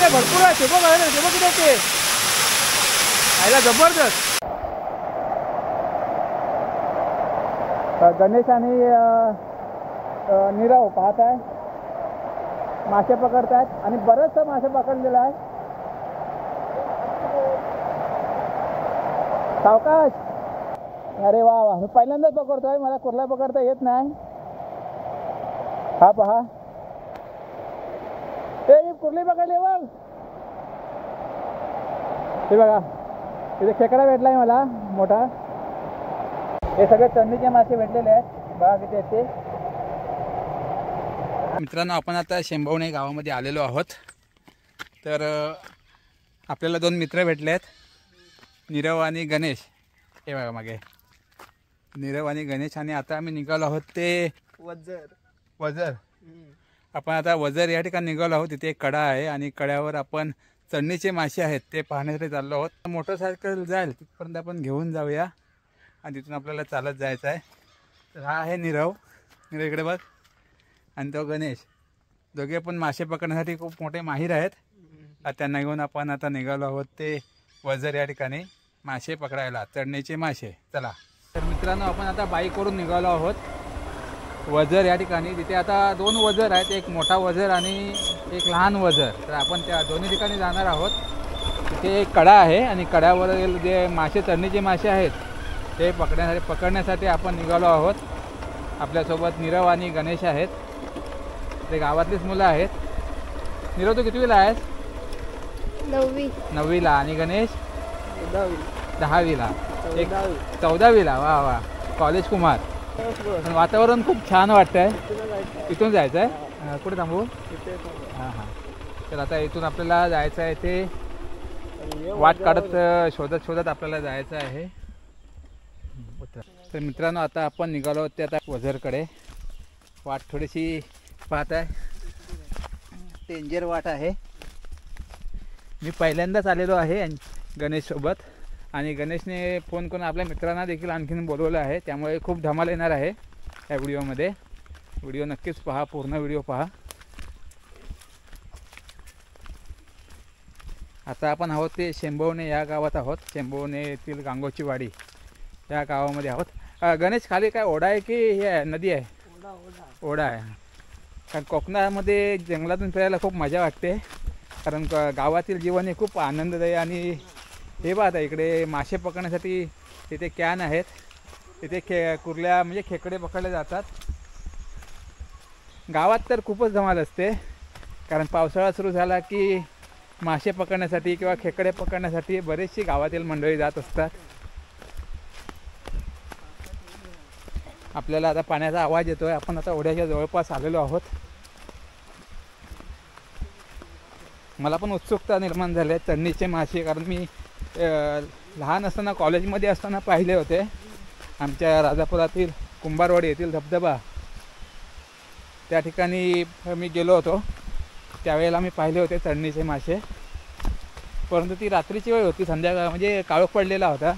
आहे भरपूर आहे. ते बघ किती आहे ते. आयला जबरदस्त. गणेश आणि नीरव पाहत आहे मासे पकडतायत आणि बरंचसं मासे पकडलेलं आहे. सावकाश. अरे वा वा, मी पहिल्यांदाच पकडतोय. मला कुर्ला पकडता येत नाही. हा पहा, ते मी कुर्ली पकडली बघ. हे बघा तिथे खेकडा भेटलाय मला मोठा. हे सगळे चढणीचे मासे भेटलेले आहेत. बघा किती आहेत ते. मित्रांनो, आपण आता शेंबवणे गावामध्ये आलेलो आहोत. तर आपल्याला दोन मित्र भेटले आहेत, नीरव आणि गणेश. हे बघा मागे नीरव आणि गणेश. आणि आता आम्ही निघालो आहोत ते वजर. आपण आता वजर या ठिकाणी निघालो आहोत. तिथे एक कडा आहे आणि कड्यावर आपण चढणीचे मासे आहेत ते पाहण्यासाठी चाललो आहोत. मोटरसायकल जाईल तिथपर्यंत आपण घेऊन जाऊया आणि तिथून आपल्याला चालत जायचं आहे. तर हा आहे नीरव इकडे बघ, आणि तो गणेश. दोघे पण मासे पकडण्यासाठी खूप मोठे माहीर आहेत. त्यांना घेऊन आपण आता निघालो आहोत ते वजर या ठिकाणी मासे पकडायला, चढणीचे मासे. चला. तर मित्रांनो, आपण आता बाईकवरून निघालो आहोत वजर या ठिकाणी. तिथे आता दोन वजर आहेत, एक मोठा वजर आणि एक लहान वजर. तर आपण त्या दोन्ही ठिकाणी जाणार आहोत. तिथे एक कडा आहे आणि कड्यावरील जे मासे, चढणीचे मासे आहेत ते पकडण्यासाठी आपण निघालो आहोत. आपल्यासोबत नीरव आणि गणेश आहेत. ते गावातलीच मुलं आहेत. नीरव, तू कितवीला आहेस? 9वीला. आणि गणेश 10वीला. 14वीला. वा वा, कॉलेज कुमार. वातावरण खूप छान वाटतंय. इथून जायचं आहे. कुठे थांबू? हां हां. तर आता इथून आपल्याला जायचं आहे ते वाट काढत शोधत आपल्याला जायचं आहे. तर मित्रांनो, आता आपण निघालो होते आता वझरकडे. वाट थोडीशी पाहत आहे, डेंजर वाट आहे. मी पहिल्यांदाच आलेलो आहे गणेशसोबत. आणि गणेशने फोन करून आपल्या मित्रांना देखील आणखीन बोलवलं आहे. त्यामुळे खूप धमाल येणार आहे या व्हिडिओमध्ये. व्हिडिओ नक्कीच पहा, पूर्ण व्हिडिओ पहा. आता आपण आहोत ते शेंबवणे या गावात आहोत. शेंबवणे येथील गांगोची वाडी या गावामध्ये आहोत. गणेश, खाली काय ओढा आहे की हे आहे, नदी आहे? ओढा आहे. कारण कोकणामध्ये जंगलातून फिरायला खूप मजा वाटते. कारण गावातील जीवन हे खूप आनंददायी. आणि हे पाहता इकडे मासे पकडण्यासाठी तिथे कॅन आहेत. तिथे कुर्ल्या म्हणजे खेकडे पकडले जातात. गावात तर खूपच धमाल असते. कारण पावसाळा सुरू झाला की मासे पकडण्यासाठी किंवा खेकडे पकडण्यासाठी बरेचशी गावातील मंडळी जात असतात. आपल्याला आता पाण्याचा आवाज येतोय. आपण आता ओढ्याच्या जवळपास आलेलो आहोत. मला पण उत्सुकता निर्माण झाली आहे चढणीचे मासे. कारण मी लहान असताना कॉलेजमध्ये असताना पाहिले होते आमच्या राजापुरातील कुंभारवाडी येथील धबधबा. त्या ठिकाणी मी गेलो होतो. त्यावेळेला मी पाहिले होते चढणीचे मासे. परंतु ती रात्रीची वेळ होती, संध्याकाळ म्हणजे काळोख पडलेला होता.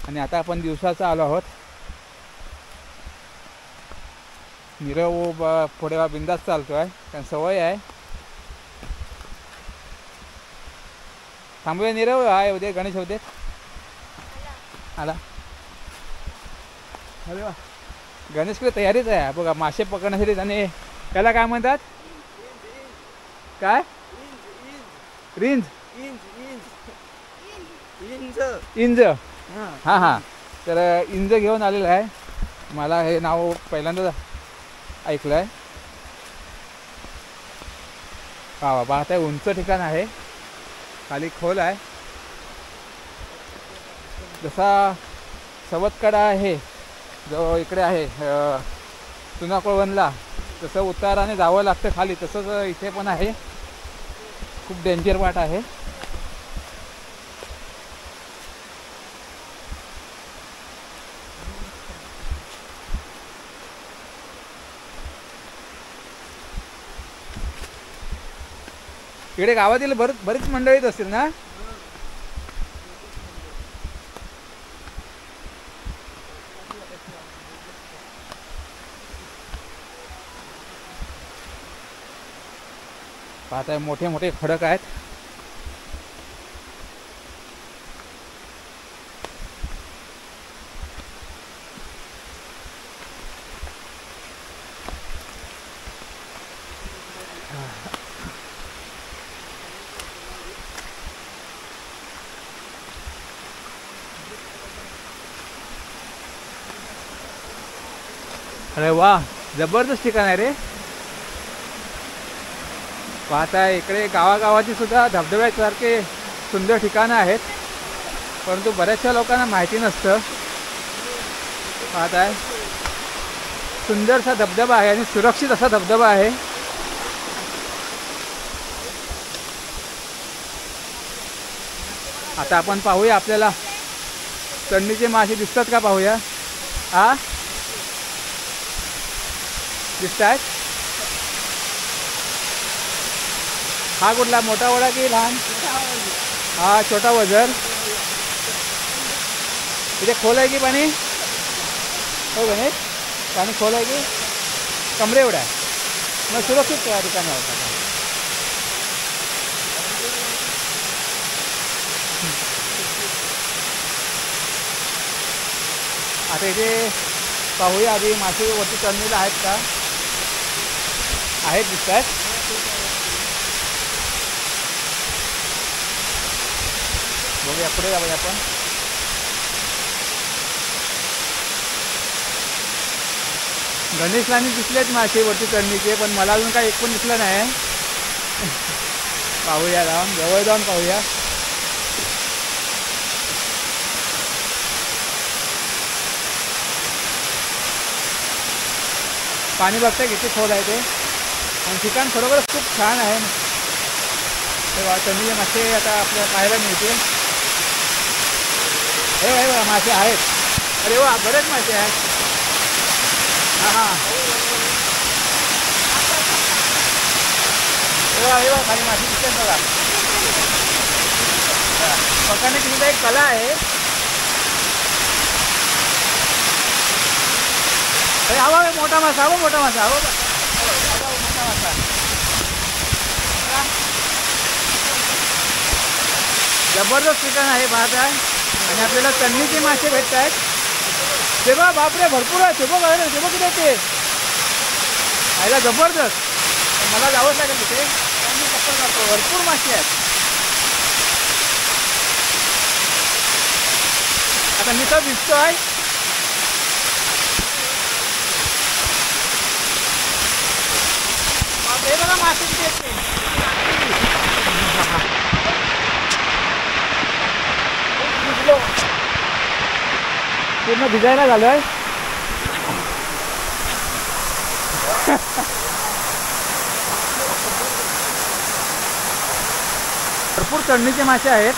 आणि आता आपण दिवसाचा आलो आहोत. नीरव पुढे बिंदास चालतो आहे, कारण सवय आहे. थांबूया नीरव. आहे उद्या गणेश होते आला. अरे वा, गणेशकडे तयारीच आहे बघा मासे पकडण्यासाठी. आणि त्याला काय म्हणतात? काय? रिंज. इंज. हां हां. तर इंज घेऊन आलेलं आहे. मला हे नाव पहिल्यांदाच ऐकलं आहे. वा पाहताय, उंच ठिकाण आहे, खाली खोल आहे. जसा सवतकडा आहे जो इकडे आहे चुनाकोळवणला, तसं उताराने जावं लागतं खाली, तसंच इथे पण आहे. खूप डेंजर वाट आहे. इकडे गावातील बरीच मंडळीत असतील ना? पाहताय मोठे मोठे खडक आहेत. अरे वा, जबरदस्त ठिकाण आहे रे. पाहताय इकडे गावागावाची सुद्धा धबधब्यासारखे सुंदर ठिकाणं आहेत, परंतु बऱ्याचशा लोकांना माहिती नसतं. पाहताय सुंदरसा धबधबा आहे आणि सुरक्षित असा धबधबा आहे. आता आपण पाहूया, आपल्याला चढणीचे मासे दिसतात का पाहूया. हा दिसत आहेत. हा कुठला, मोठा वडा की लहान? हा छोटा वजर. इथे खोल आहे की पाणी? हो गणेश, पाणी खोल आहे की कमरे एवढा आहे? मग सुरक्षित त्या ठिकाणी होता. आता इथे पाहूया आधी मासे वरती चढलेले आहेत का? आहेत, दिसत आहेत. बघूया, पुढे जाऊया आपण. गणेशला दिसलेत मासे वरती चढणीचे, पण मला अजून काही एक पण दिसलं नाही. पाहूया, जाऊन जवळ जाऊन पाहूया. पाणी बघताय किती खोल आहे ते, आणि ठिकाण खरोखरच खूप छान आहे. तेव्हा चढणीचे मासे आता आपल्याला पाहायला मिळतील. हे बघा, मासे आहेत. अरे वा, बरेच मासे आहेत. हां हां, हे बघा खाली मासे दिसतात बघा. पकडण्याची सुद्धा एक कला आहे. अरे हवा, मोठा मासा, हवा मोठा मासा, हो मोठा मासा. जबरदस्त ठिकाण आहे पाहत आहे. आणि आपल्याला चढणीचे मासे भेटत आहेत. ते बघा, बापरे भरपूर आहे. ते बघा, ते बघ किती ते खायला जबरदस्त. मला जावंच लागेल तिथे, मी चक्कर काढतो. भरपूर मासे आहेत. आता मी तर दिसतोय. हे बघा मासे किती आहेत. पूर्ण भिजायला झालोय. भरपूर चढणीचे मासे आहेत.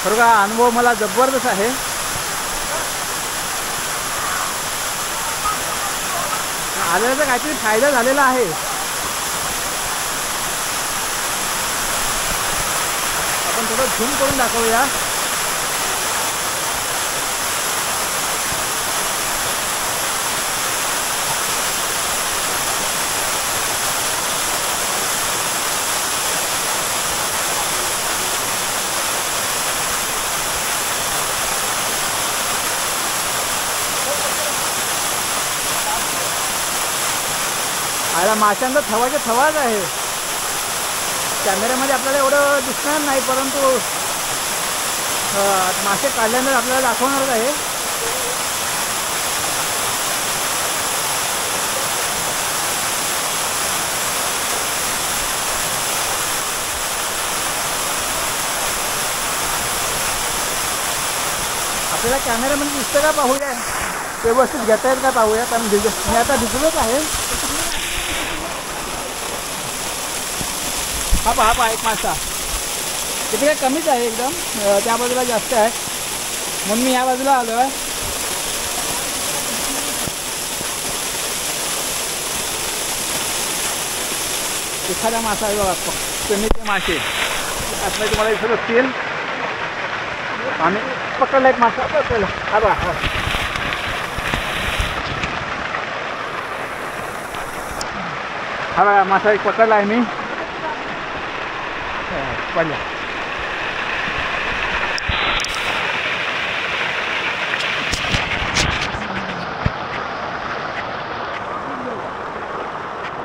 खरोखर हा अनुभव मला जबरदस्त आहे. आलेला काहीतरी फायदा झालेला आहे. आपण थोडं झूम करून दाखवूया. आला माशांचा थवाच्या थवाच आहे. कॅमेऱ्यामध्ये आपल्याला एवढं दिसणार नाही, परंतु मासे काढल्यानंतर आपल्याला दाखवणारच आहे. आपल्याला कॅमेऱ्यामध्ये दिसतं का पाहूया, व्यवस्थित घेता येईल का पाहूया. कारण मी आता भिजलोच आहे. हा पहा एक मासा. तिथे कमीच आहे एकदम, त्या बाजूला जास्त आहे, म्हणून मी या बाजूला आलो आहे. एखादा मासा आहे बघा, चढणीचे मासे आपल्या तुम्हाला इथं असतील. आम्ही पकडला एक मासा पकडला. हा बघा, हा बघा मासा एक पकडला आहे मी. पडला.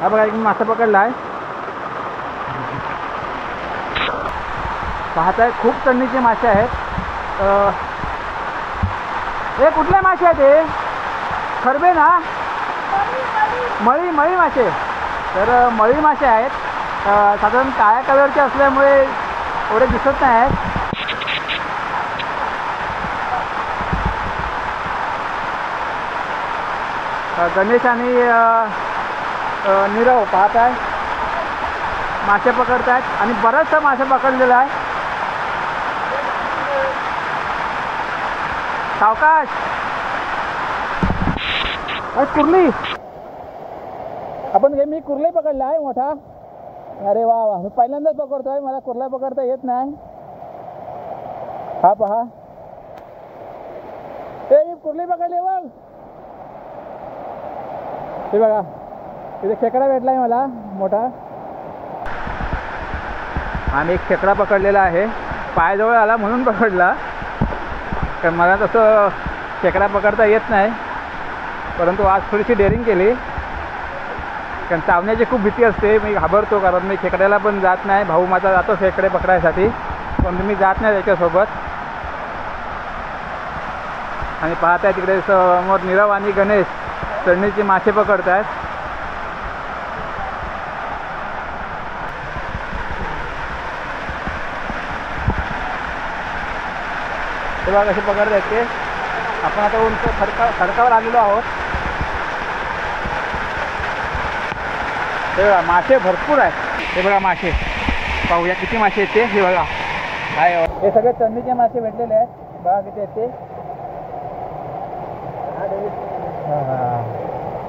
हा बघा एक मासा पकडला आहे. पाहताय खूप तन्नीचे मासे आहेत. हे कुठले मासे आहेत हे? खरबे ना? मळी मासे. तर मळी मासे आहेत. साधारण काळ्या कलरचे असल्यामुळे एवढे दिसत नाही आहेत. गणेश आणि नीरव पाहताय मासे पकडतायत आणि बराचसा मासे पकडलेला आहे. सावकाश. कुर्ली आपण मी कुर्ली पकडला आहे मोठा. अरे वा वा, मी पहिल्यांदाच पकडतोय. मला कुर्ला पकडता येत नाही. हा पहा, ते मी कुर्ली पकडली बघ. हे बघा इथे खेकडा भेटला आहे मला मोठा. आम्ही एक खेकडा पकडलेला आहे. पायाजवळ आला म्हणून पकडला, कारण मला तसं खेकडा पकडता येत नाही. परंतु आज थोडीशी डेअरिंग केली, कारण चावण्याची खूप भीती असते. मी घाबरतो, कारण मी खेकड्याला पण जात नाही. भाऊ माझा जातो खेकडे पकडायसाठी, पण मी जात नाही त्याच्यासोबत. आणि पाहताय तिकडे समोर नीरव आणि गणेश चढणीचे मासे पकडत आहेत. ते बघा कसे पकडत आहेत ते. आपण आता उंच खडकावर आलेलो आहोत. हे बघा मासे भरपूर आहेत. हे बघा मासे पाहूया किती मासे आहेत ते. हे बघा काय, हे सगळे चढणीचे मासे भेटलेले आहेत. बघा किती आहेत ते.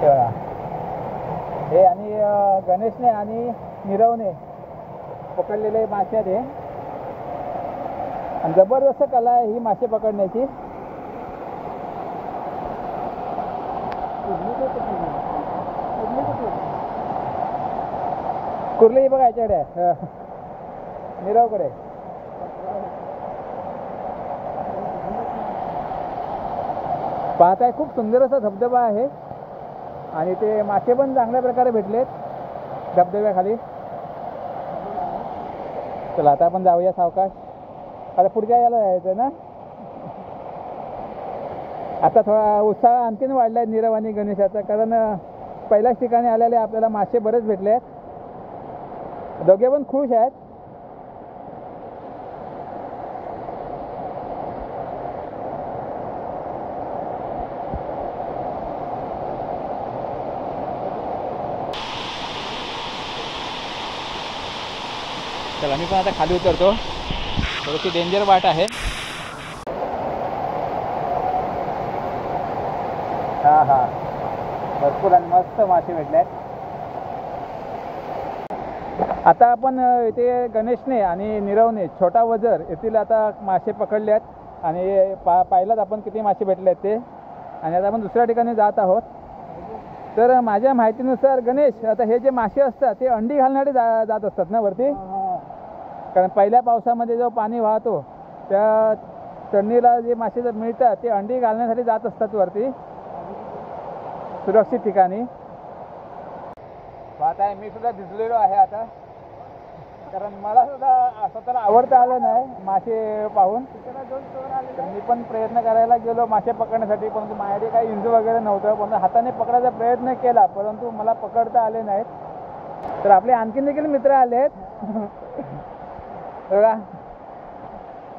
हे बघा हे आणि गणेशने आणि नीरवने पकडलेले मासे आहेत हे. आणि जबरदस्त कला आहे ही मासे पकडण्याची. कुर्ली बघा याच्याकडे आहे, नीरवकडे. पाहताय खूप सुंदर असा धबधबा आहे आणि ते मासे पण चांगल्या प्रकारे भेटलेत धबधब्याखाली. चला आता आपण जाऊया सावकाश. आता पुढच्या याला जायचं ना. आता थोडा उत्साह आणखीन वाढला आहे नीरव आणि गणेशाचा, कारण पहिल्याच ठिकाणी आलेले आपल्याला मासे बरेच भेटले आहेत. दोघे पण खुश आहेत. चला मी पण आता खाली उतरतो. थोडीशी डेंजर वाट आहे. हा हा, भरपूर आणि मस्त मासे भेटले आहेत. आता आपण इथे गणेशने आणि नीरवने छोटा वजर येथील आता मासे पकडले आहेत आणि पाहिलात आपण किती मासे भेटले आहेत ते. आणि आता आपण दुसऱ्या ठिकाणी जात आहोत. तर माझ्या माहितीनुसार गणेश, आता हे जे मासे असतात ते अंडी घालण्यासाठी जात असतात ना वरती, कारण पहिल्या पावसामध्ये जो पाणी वाहतो त्या चढणीला जे मासे जर मिळतात ते अंडी घालण्यासाठी जात असतात वरती सुरक्षित ठिकाणी. पाहत आहे मी सुद्धा भिजलेलो आहे आता, कारण मला सुद्धा स्वतःला आवडता आलं नाही मासे पाहून. मी पण प्रयत्न करायला गेलो मासे पकडण्यासाठी, परंतु माझ्याकडे काही इंजू वगैरे नव्हतं. पण हाताने पकडायचा प्रयत्न केला, परंतु मला पकडता आले नाहीत. तर आपले आणखीन देखील मित्र आले आहेत बघा.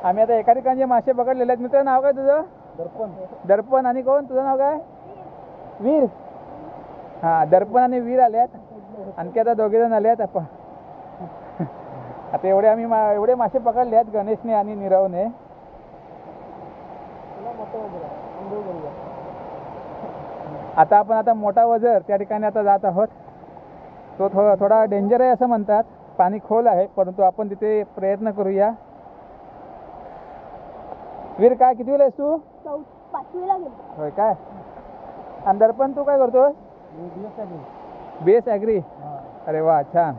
आम्ही आता एका ठिकाणी मासे पकडलेले आहेत. मित्र नाव काय तुझं? दर्पण. दर्पण आणि कोण तुझं नाव काय? वीर. हां, दर्पण आणि वीर आले आहेत. आणखी आता दोघे जण आले आहेत. आपण आता एवढे मासे पकडले आहेत गणेशने आणि नीरवने. आता आपण मोठा वजर त्या ठिकाणी आता जात आहोत. तो थोडा डेंजर आहे असं म्हणतात. पाणी खोल आहे, परंतु आपण तिथे प्रयत्न करूया. वीर काय कितवीला आहेस तू? 5वीला गेलो. होय काय? आणि दर्पण तू काय करतोस? BS agri. अरे वा, छान.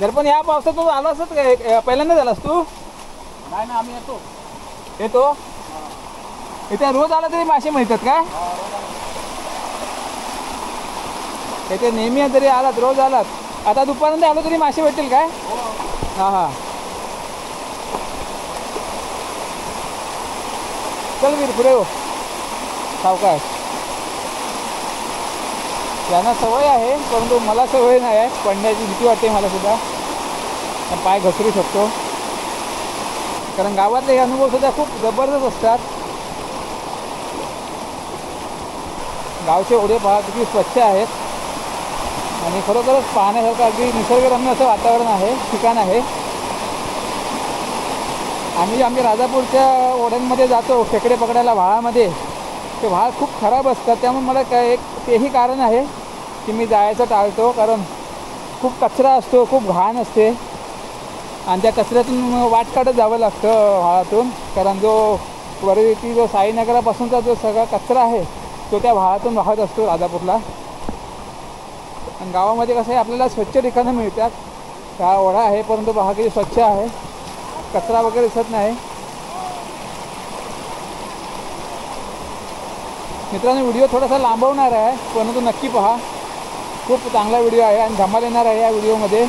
दर्पण या पावसात तू आला असत काय? पहिल्यांदा झालास तू? नाही ना, आम्ही येतो. येतो इथे रोज आला तरी मासे मिळतात काय? इथे नेहमी जरी आलात, रोज आलात, आता दुपारनंतर आलो तरी मासे भेटतील काय? हां हां. चल वीर पुढे हो, सावकाश. त्यांना सवय आहे, परंतु मला सवय नाही आहे. पडण्याची भीती वाटते मला सुद्धा, पाय घसरू शकतो. कारण गावातले हे अनुभव सुद्धा खूप जबरदस्त असतात. गावचे ओढे पहा किती स्वच्छ आहेत आणि खरोखरच पाहण्यासारखं अगदी निसर्गरम्य असं वातावरण आहे, ठिकाण आहे. आम्ही आमच्या राजापूरच्या ओढ्यांमध्ये जातो खेकडे पकडायला व्हाळामध्ये. ते व्हाळ खूप खराब असतात, त्यामुळे मला काय एक तेही कारण आहे की मी जायचं टाळतो. कारण खूप कचरा असतो, खूप घाण असते आणि त्या कचऱ्यातून वाट काढत जावं लागतं व्हाळातून. कारण वरती जो साईनगरापासूनचा जो सगळा कचरा आहे तो त्या व्हाळातून वाहत असतो राजापूरला. आणि गावामध्ये कसं आहे, आपल्याला स्वच्छ ठिकाणं मिळतात. हा ओढा आहे परंतु पहा किती स्वच्छ आहे, कचरा वगैरे दिसत नाही. मित्रांनो, व्हिडिओ थोडासा लांबवणार आहे परंतु नक्की पहा, खूप चांगला व्हिडिओ आहे आणि धमाल येणार आहे या व्हिडिओमध्ये.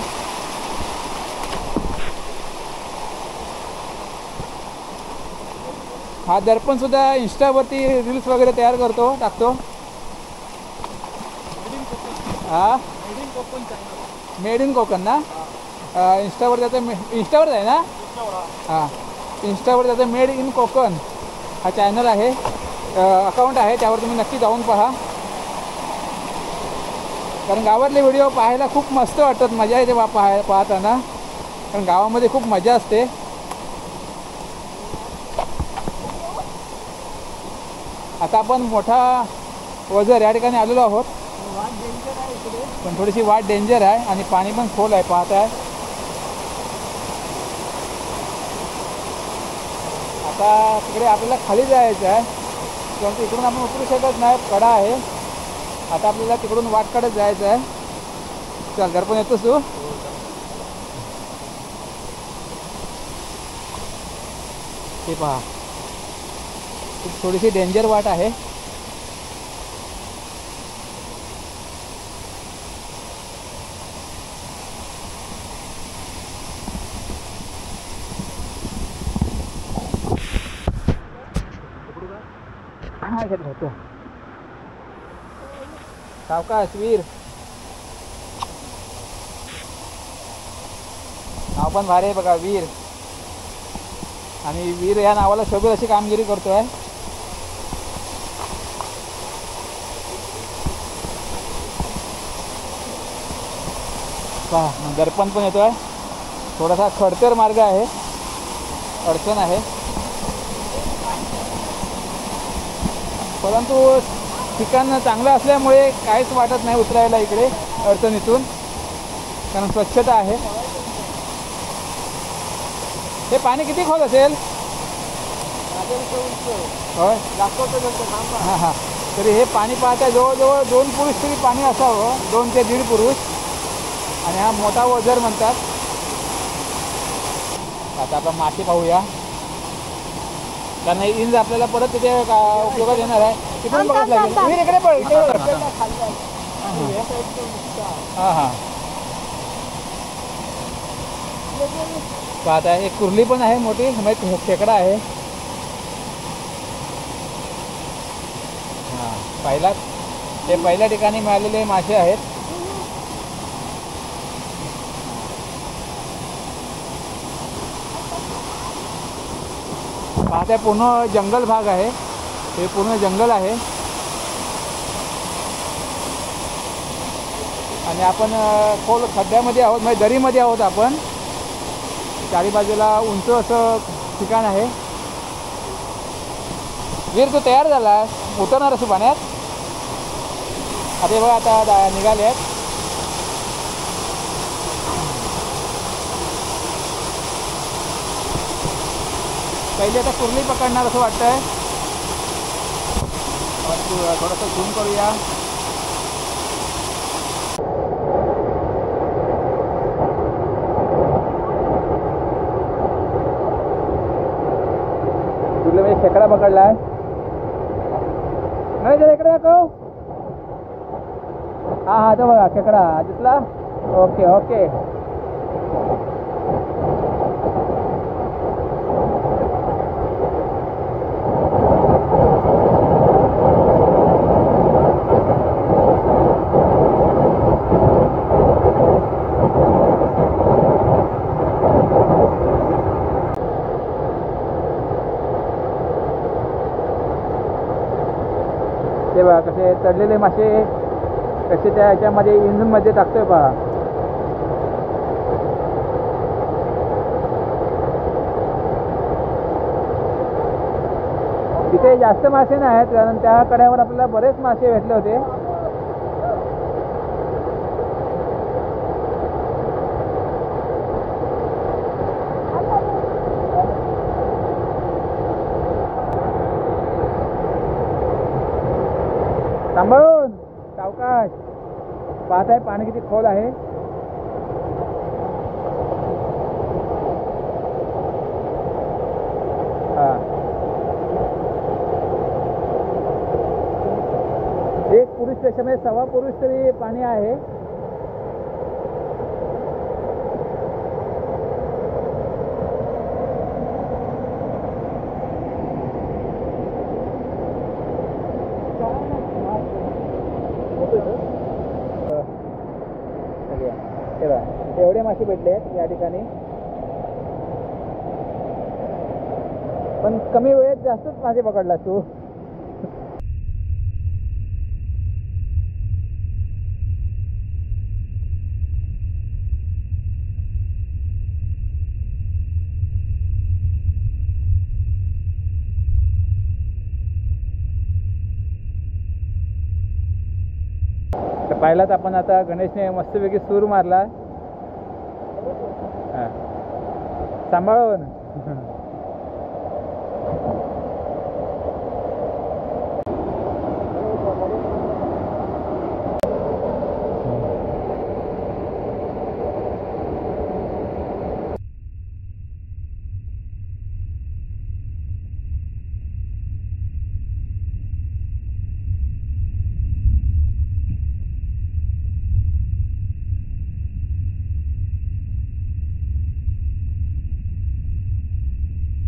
हा दर्पण सुद्धा इंस्टावरती रील्स वगैरे तयार करतो, टाकतो. हा, मेड इन कोकण ना? इंस्टावर त्याचं इंस्टावर आहे ना? हां, इंस्टावर त्याचं मेड इन कोकण हा चॅनल आहे, अकाउंट आहे, त्यावर तुम्ही नक्की जाऊन पहा. कारण गावातले व्हिडिओ पाहायला खूप मस्त वाटतात, मजा येते पाहताना. कारण गावामध्ये खूप मजा असते. आता आपण मोठा वझर या ठिकाणी आलेलो आहोत, पण थोडीशी वाट डेंजर आहे आणि पाणी पण खोल आहे, पाहताय. आता तिकडे आपल्याला खाली जायचं आहे, परंतु इकडून आपण उतरू शकत नाही, कडा आहे. आता आपल्याला तिकडून वाट काढत जायचं आहे. चल, दर्पण येतोस तू? हे पहा, थोडीशी डेंजर वाट आहे. होतो सावकाश वीर. नाव पण भारी आहे बघा, वीर. आणि वीर या नावाला शोभेल अशी कामगिरी करतोय. पहा, दर्पण पण येतोय. थोडासा खडतर मार्ग आहे, अडचण आहे, परंतु ठिकाण चांगलं असल्यामुळे काहीच वाटत नाही उतरायला इकडे अडचणीतून, कारण स्वच्छता आहे. हे पाणी किती खोल असेल? होय, हां हां. तरी हे पाणी पाहता जवळजवळ 2 पुरुष तरी पाणी असावं, 2 ते 1.5 पुरुष. आणि हा मोठा वझर म्हणतात. आता आपण मासे पाहूया, कारण इंज आपल्याला परत तिथे उपयोगात येणार आहे. तिकडून बघत लागेल. वीर इकडे पळ, हां हां. पाहता एक कुर्ली पण आहे मोठी, म्हणजे खेकडा आहे. हां, हे पहिल्या ठिकाणी मिळालेले मासे आहेत. पाहता पूर्ण जंगल भाग आहे, हे पूर्ण जंगल आहे. आणि आपण खोल खड्ड्यामध्ये आहोत, म्हणजे दरीमध्ये आहोत आपण. चारी बाजूला उंच असं ठिकाण आहे. वीर तू तयार झाला, उतरणार असं पाण्यात? आता बघा, आता निघाले आहेत. पहिली आता कुर्ली पकडणार असं वाटतंय. थोडंसं झूम करूया. कुर्ली म्हणजे खेकडा पकडलाय. नाही जरा इकडे दाखव. हां हां तो बघा खेकडा दिसला. Okay okay. ते बघा कसे तळलेले मासे कसे त्या ह्याच्यामध्ये इंजिनमध्ये टाकतोय पहा. तिथे जास्त मासे नाही आहेत कारण त्या कड्यावर आपल्याला बरेच मासे भेटले होते. सांभाळून सावकाश. पाहत आहे पाणी किती खोल आहे. हा एक पुरुष पेक्षा म्हणजे सव्वा पुरुष तरी पाणी आहे. एवढे मासे भेटले आहेत या ठिकाणी. पण कमी वेळेत जास्तच मासे पकडला तू. तर पाहिलात आपण आता गणेशने मस्तपैकी सूर मारला. सांभाळून.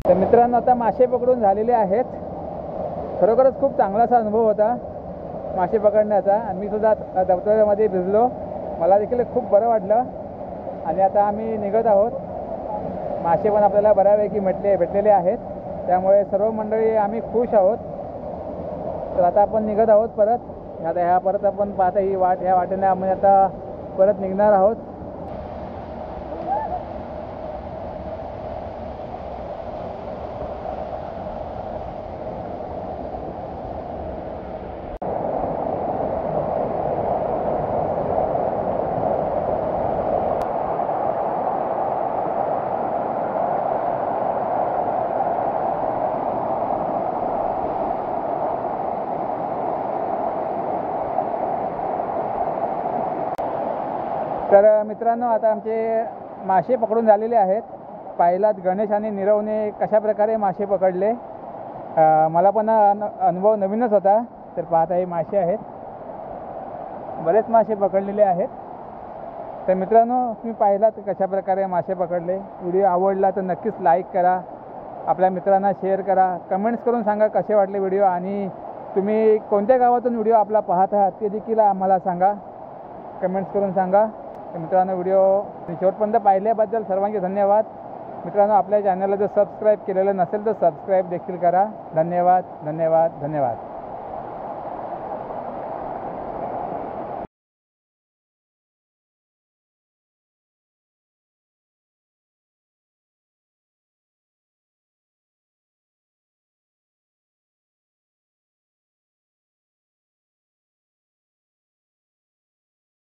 तर मित्रांनो आता मासे पकडून झालेले आहेत. खरोखरच खूप चांगलासा अनुभव होता मासे पकडण्याचा. आणि मी सुद्धा धबधब्यामध्ये भिजलो. मला देखील खूप बरं वाटलं. आणि आता आम्ही निघत आहोत. मासे पण आपल्याला बऱ्यापैकी भेटलेले आहेत. त्यामुळे सर्व मंडळी आम्ही खुश आहोत. तर आता आपण निघत आहोत परत. आता परत आपण पाहता ही वाट, ह्या वाटेने आम्ही आता परत निघणार आहोत. तर मित्रांनो आता आमचे मासे पकडून झालेले आहेत. पाहिलात गणेश आणि नीरवने कशा प्रकारे मासे पकडले. मला पण अनुभव नवीनच होता. तर पाहता हे मासे आहेत. बरेच मासे पकडलेले आहेत. तर मित्रांनो तुम्ही पाहिलात कशा प्रकारे मासे पकडले. व्हिडिओ आवडला तर नक्कीच लाईक करा. आपल्या मित्रांना शेअर करा. कमेंट्स करून सांगा कसे वाटले व्हिडिओ. आणि तुम्ही कोणत्या गावातून व्हिडिओ आपला पाहत आहात ते देखील आम्हाला सांगा. कमेंट्स करून सांगा. तर मित्रांनो व्हिडिओ शेवटपर्यंत पाहिल्याबद्दल सर्वांचे धन्यवाद. मित्रांनो आपल्या चॅनलला जर सबस्क्राईब केलेलं नसेल तर सबस्क्राईब देखील करा. धन्यवाद धन्यवाद धन्यवाद.